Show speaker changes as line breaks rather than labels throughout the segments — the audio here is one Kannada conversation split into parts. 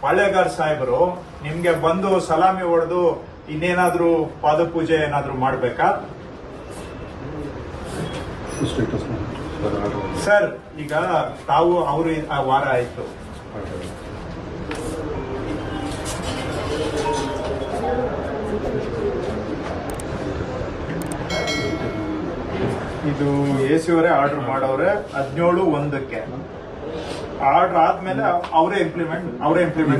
ಹಳೆಗಾರ್ ಸಾಹೇಬರು ನಿಮ್ಗೆ ಬಂದು ಸಲಾಮಿ ಹೊಡೆದು ಇನ್ನೇನಾದ್ರೂ ಪಾದಪೂಜೆ ಏನಾದ್ರೂ ಮಾಡ್ಬೇಕಾ? ಸರ್ ಈಗ ತಾವು ಅವರು ಆ ವಾರ ಆಯ್ತು, ಇದು AC ಅವರೇ ಆರ್ಡರ್ ಮಾಡವ್ರೆ 17/1ಕ್ಕೆ. ಆರ್ಡರ್ ಆದ್ಮೇಲೆ ಅವರೇ ಇಂಪ್ಲಿಮೆಂಟ್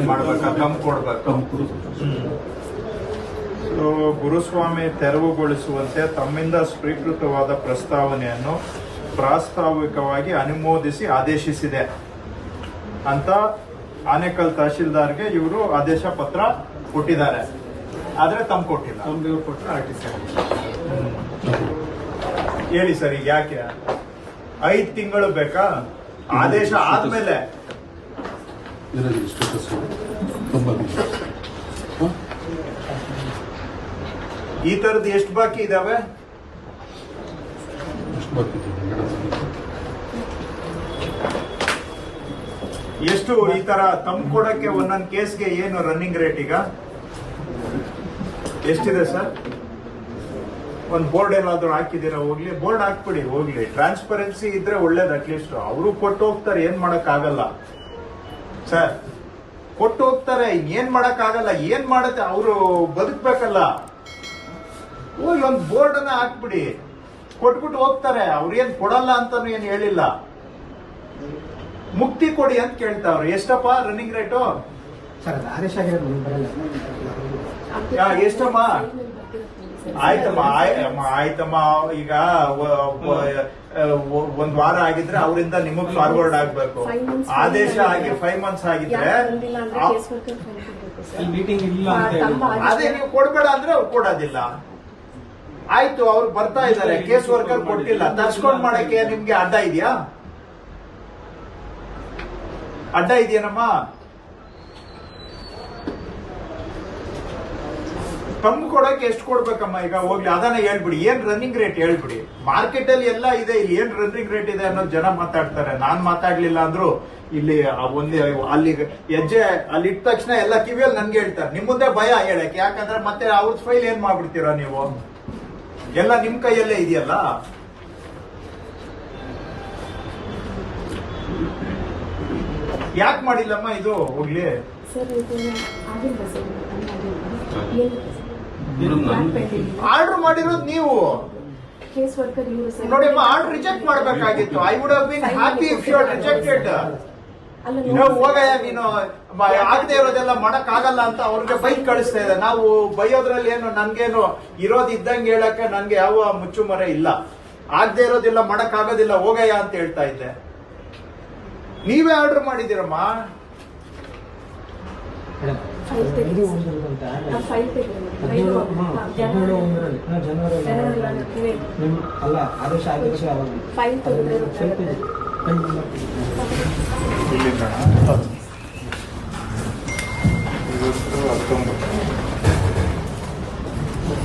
ಮಾಡ್ಬೇಕು, ದಮ್ ಕೊಡ್ಬೇಕು. ಗುರುಸ್ವಾಮಿ ತೆರವುಗೊಳಿಸುವಂತೆ ತಮ್ಮಿಂದ ಸ್ವೀಕೃತವಾದ ಪ್ರಸ್ತಾವನೆಯನ್ನು ಪ್ರಾಸ್ತಾವಿಕವಾಗಿ ಅನುಮೋದಿಸಿ ಆದೇಶಿಸಿದೆ ಅಂತ ಆನೇಕಲ್ ತಹಶೀಲ್ದಾರ್ಗೆ ಇವರು ಆದೇಶ ಪತ್ರ ಕೊಟ್ಟಿದ್ದಾರೆ. ಆದ್ರೆ ತಮ್ಮ ಕೊಟ್ಟಿಲ್ಲ. ಹೇಳಿ ಸರ್, ಈಗ ಯಾಕೆ 5 ತಿಂಗಳು ಬೇಕಾ? ಆದೇಶ ಆದ್ಮೇಲೆ ಈ ತರದ್ದು ಎಷ್ಟು ಬಾಕಿ ಇದಾವೆ? ಎಷ್ಟು ಈ ತರ ತಮ್ಮ ಕೊಡಕ್ಕೆ ಒಂದೊಂದು ಕೇಸ್ಗೆ ಏನು ರನ್ನಿಂಗ್ ರೇಟ್ ಈಗ ಎಷ್ಟಿದೆ ಸರ್? ಒಂದು ಬೋರ್ಡ್ ಏನಾದ್ರು ಹಾಕಿದ್ದೀರಾ? ಹೋಗ್ಲಿ, ಬೋರ್ಡ್ ಹಾಕ್ಬಿಡಿ, ಹೋಗ್ಲಿ. ಟ್ರಾನ್ಸ್ಪರೆನ್ಸಿ ಇದ್ರೆ ಒಳ್ಳೇದು. ಅಟ್ಲೀಸ್ಟ್ ಅವರು ಕೊಟ್ಟು ಹೋಗ್ತಾರೆ, ಏನ್ ಮಾಡಕ್ ಆಗಲ್ಲ ಸರ್. ಕೊಟ್ಟು ಹೋಗ್ತಾರೆ, ಏನ್ ಮಾಡಕ್ ಆಗಲ್ಲ. ಏನ್ ಮಾಡತ್ತೆ, ಅವರು ಬದುಕ್ಬೇಕಲ್ಲ. ಹೋಗಿ ಒಂದು ಬೋರ್ಡ್ ಅನ್ನ ಹಾಕ್ಬಿಡಿ, ಕೊಟ್ಬಿಟ್ಟು ಹೋಗ್ತಾರೆ. ಅವ್ರೇನ್ ಕೊಡಲ್ಲ ಅಂತಾನು ಏನ್ ಹೇಳಿಲ್ಲ. ಮುಕ್ತಿ ಕೊಡಿ ಅಂತ ಕೇಳ್ತಾವ್ರೆ. ಎಷ್ಟಪ್ಪ ರನ್ನಿಂಗ್ ರೇಟು? ಎಷ್ಟಮ್ಮ? ಆಯ್ತಮ್ಮ. ಈಗ ಒಂದ್ ವಾರ ಆಗಿದ್ರೆ ಅವರಿಂದ ನಿಮಗ್ ಫಾರ್ವರ್ಡ್ ಆಗ್ಬೇಕು. ಆದೇಶ ಆಗಿ 5 ಮಂತ್ಸ್ ಆಗಿದ್ರೆ ಅದೇ ನೀವು ಕೊಡ್ಬೇಡ ಅಂದ್ರೆ ಅವ್ರು ಕೊಡೋದಿಲ್ಲ. ಆಯ್ತು, ಅವ್ರು ಬರ್ತಾ ಇದಾರೆ, ಕೇಸ್ ವರ್ಕರ್ ಕೊಟ್ಟಿಲ್ಲ. ತರ್ಸ್ಕೊಂಡ್ ಮಾಡಕ್ಕೆ ನಿಮ್ಗೆ ಅಡ್ಡ ಇದೆಯಾ? ಅಡ್ಡ ಇದೆಯೇನಮ್ಮ? ತಮ್ಮ ಕೊಡಕ್ಕೆ ಎಷ್ಟು ಕೊಡ್ಬೇಕಮ್ಮ? ಈಗ ಹೋಗ್ಲಿ, ಅದನ್ನ ಹೇಳ್ಬಿಡಿ. ಏನ್ ರನ್ನಿಂಗ್ ರೇಟ್ ಹೇಳ್ಬಿಡಿ. ಮಾರ್ಕೆಟ್ ಅಲ್ಲಿ ಎಲ್ಲ ಇದೆ, ಇಲ್ಲಿ ಏನ್ ರನ್ನಿಂಗ್ ರೇಟ್ ಇದೆ ಅನ್ನೋದು ಜನ ಮಾತಾಡ್ತಾರೆ. ನಾನ್ ಮಾತಾಡ್ಲಿಲ್ಲ ಅಂದ್ರು ಇಲ್ಲಿ ಅಲ್ಲಿ ಹೆಜ್ಜೆ ಅಲ್ಲಿ ಇಟ್ಟ ತಕ್ಷಣ ಎಲ್ಲ ಕಿವಿಯಲ್ಲಿ ನನ್ಗೆ ಹೇಳ್ತಾರೆ. ನಿಮ್ ಮುಂದೆ ಭಯ ಹೇಳಕ್ಕೆ, ಯಾಕಂದ್ರೆ ಮತ್ತೆ ಅವ್ರ ಫೈಲ್ ಏನ್ ಮಾಡ್ಬಿಡ್ತೀರಾ ನೀವು? ಎಲ್ಲ ನಿಮ್ ಕೈಯಲ್ಲೇ ಇದೆಯಲ್ಲ. ಯಾಕೆ ಮಾಡಿಲ್ಲಮ್ಮ ಇದು? ಹೋಗ್ಲಿ, ಆರ್ಡರ್ ಮಾಡಿರೋದು ನೀವು ನೋಡಿ. ಆರ್ಡರ್ ರಿಜೆಕ್ಟ್ ಮಾಡಬೇಕಾಗಿತ್ತು. I would have been happy if you had rejected. ಹೋಗಯ್ಯ, ನೀನು ಆಗದೆ ಇರೋದೆಲ್ಲ ಮಾಡಕ್ ಆಗಲ್ಲ ಅಂತ ಅವ್ರಿಗೆ ಬೈಕ್ ಕಳಿಸ್ತಾ ಇದೆ. ನಾವು ಬೈಯೋದ್ರಲ್ಲಿ ಏನು, ನನ್ಗೇನು ಇರೋದು ಇದ್ದಂಗೆ ಹೇಳಕ್ಕೆ ನನ್ಗೆ ಯಾವ ಮುಚ್ಚುಮರೆ ಇಲ್ಲ. ಆಗದೆ ಇರೋದಿಲ್ಲ, ಮಾಡಕ್ ಆಗೋದಿಲ್ಲ, ಹೋಗಯ್ಯ ಅಂತ ಹೇಳ್ತಾ ಇದ್ದೆ. ನೀವೇ ಆರ್ಡರ್ ಮಾಡಿದ್ದೀರಮ್ಮ.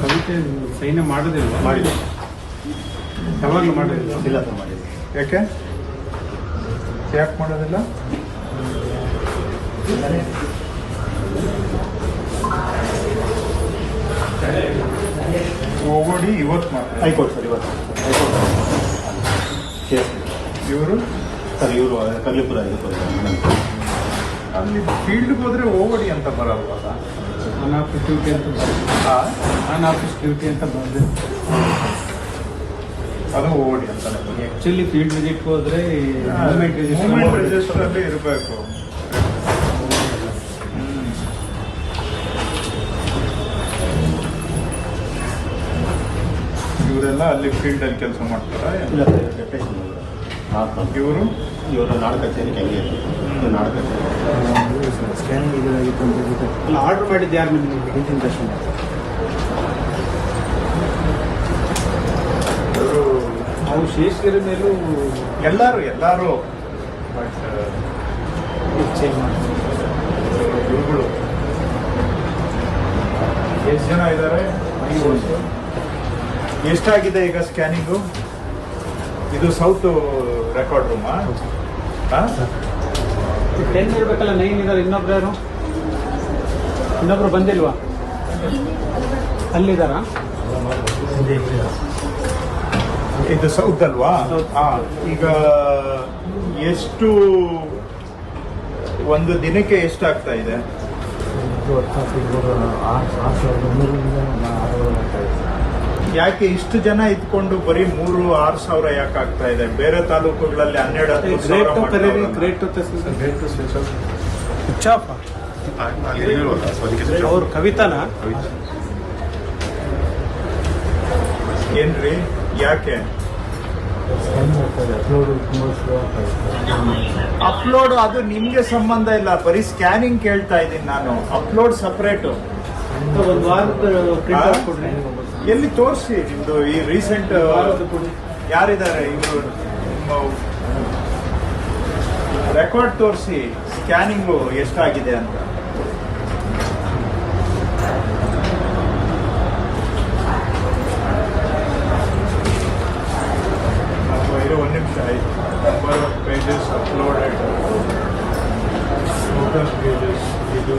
ಕವಿತೆ ಸೈನ್ ಮಾಡೋದಿಲ್ಲ. ಮಾಡಿದೆ, ಯಾವಾಗಲೂ ಮಾಡೋದಿಲ್ಲ. ಇಲ್ಲ ಮಾಡಿದೆ.
ಯಾಕೆ ಮಾಡೋದಿಲ್ಲ? ಹೋಗೋಡಿ ಇವತ್ತು ಮಾತ್ರ
ಹೈಕೋರ್ಟ್ ಸರ್. ಇವತ್ತು
ಇವರು
ಸರ್, ಇವರು ಕಗ್ಲಿಪುರ
ಅಲ್ಲಿ ಫೀಲ್ಡ್ಗೆ ಹೋದ್ರೆ ಹೋಗೋಡಿ ಅಂತ ಬರಲ್ವಲ್ಲ?
ಆಫೀಸ್ ಡ್ಯೂಟಿ ಅಂತ ಆಫೀಸ್ ಡ್ಯೂಟಿ ಅಂತ ಬಂದೆ.
ಅದು ಹೋಗೋಡಿ ಅಂತ.
ಆಕ್ಚುಲಿ ಫೀಲ್ಡ್ ವಿಸಿಟ್ ಹೋದ್ರೆ
ಮೂವ್ಮೆಂಟ್ ರಿಜಿಸ್ಟರ್ ಅಲ್ಲಿ ಇರಬೇಕು. ಇವರೆಲ್ಲ ಅಲ್ಲಿ ಫೀಲ್ಡ್ ಅಲ್ಲಿ ಕೆಲಸ ಮಾಡ್ತಾರ?
ಇವರು ನಾಡ ಕಚೇರಿ ಕೆಳಗೆ ನಾಡ ಕಚೇರಿ
ಸ್ಕ್ಯಾನಿಂಗ್ ಇದಾಗಿತ್ತು ಅಂತ ಆರ್ಡರ್ ಮಾಡಿದ್ದು ಯಾರು? ನಿಮಗೆ ಇಂಟೆನ್ಷನ್ ನಾವು ಶೇಷಗಿರಿ ಮೇಲೂ
ಎಲ್ಲರೂ ಬಟ್
ಚೇಂಜ್ ಮಾಡ್ತೀವಿ.
ಇವುಗಳು ಎಷ್ಟು ಜನ ಇದ್ದಾರೆ? ಎಷ್ಟಾಗಿದೆ ಈಗ ಸ್ಕ್ಯಾನಿಂಗು? ಇದು ಸೌತ್ ರೆಕಾರ್ಡ್ ರೂಮಾ?
10 ಇರಬೇಕಲ್ಲ, 9 ಇದ್ದಾರೆ. ಇನ್ನೊಬ್ರು ಯಾರು? ಇನ್ನೊಬ್ರು ಬಂದಿಲ್ವಾ ಅಲ್ಲಿದ್ದಾರಾ
ಇದು ಸೌತ್ ಅಲ್ವಾ
ಹೌದು.
ಹಾ ಈಗ ಎಷ್ಟು ಒಂದು ದಿನಕ್ಕೆ ಎಷ್ಟಾಗ್ತಾ ಇದೆ ಯಾಕೆ ಇಷ್ಟು ಜನ ಇದ್ಕೊಂಡು ಬರೀ 3-6 ಸಾವಿರ ಯಾಕೆ ಆಗ್ತಾ ಇದೆ? ಬೇರೆ ತಾಲೂಕುಗಳಲ್ಲಿ 12-13 ಸಾವಿರ
ಗ್ರೇಟ್
ಮಾಡ್ತಾರಲ್ಲ.
ಗ್ರೇಟ್ ಹುಚ್ಚಪ್ಪ
ಅಲ್ಲಿ ಇಲ್ವಲ್ಲ, ಸೊ ಅದಕ್ಕೆ
ಅವ್ರ ಕವಿತಾನ
ಏನ್ರಿ ಯಾಕೆ ಅಪ್ಲೋಡ್ ಅದು ನಿಮ್ಗೆ ಸಂಬಂಧ ಇಲ್ಲ, ಬರೀ ಸ್ಕ್ಯಾನಿಂಗ್ ಕೇಳ್ತಾ ಇದ್ದೀನಿ ನಾನು. Upload separate.
ಒಂದು ವಾರದ ಪ್ರಿಂಟ್ ಕೊಡ್ರಿ
ಎಲ್ಲಿ ತೋರಿಸಿ ನಿಮ್ದು ಈ ರೀಸೆಂಟ್ ಯಾರಿದ್ದಾರೆ ಇವರು ರೆಕಾರ್ಡ್ ತೋರಿಸಿ ಸ್ಕ್ಯಾನಿಂಗು ಎಷ್ಟಾಗಿದೆ ಅಂತ. ಇರೋ 1 ನಿಮಿಷ ಆಯ್ತು. Number of pages uploaded, total pages ಇದು